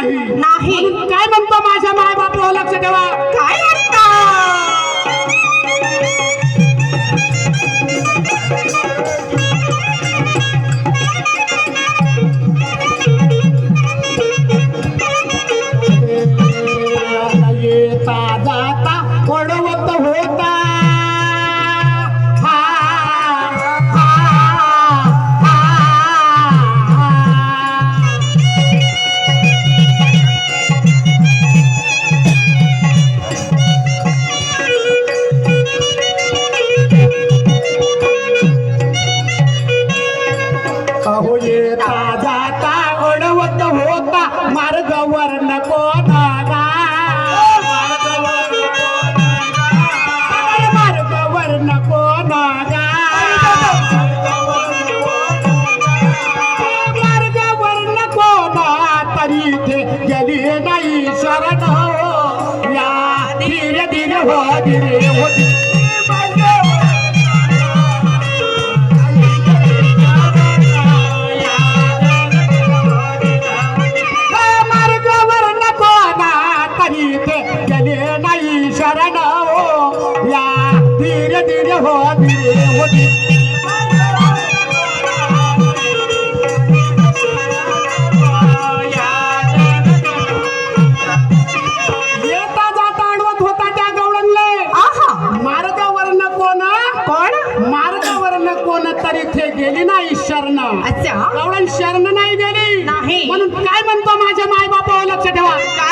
नाही नाही. म्हणून काय म्हणतो माझ्या माय बापावर लक्ष ठेवा. काय म्हणता? येता जाता ओढवत होता हा, हा, हा, हा. अहो येता जाता ओढवत होता मार्गावर नको नागा, मार्गावर नको नागा, मार्गावर नको ना तरी इथे गेली नाही शरण हो. या धीरे धीरे हो धीरे हो मार्गावर नको ना तरी इथे गेले नाही शरण हो. या धीरे धीरे हो धीरे हो येता जाता अडवत होता त्या गवळणले. आहा. मार्गावर नको ना कोण? मार्गावर नको ना तरी ते गेली नाही शरण. अच्छा. गवळण शरण नाही गेली नाही. म्हणून काय म्हणतो माझ्या माय बापावर लक्ष ठेवा. काय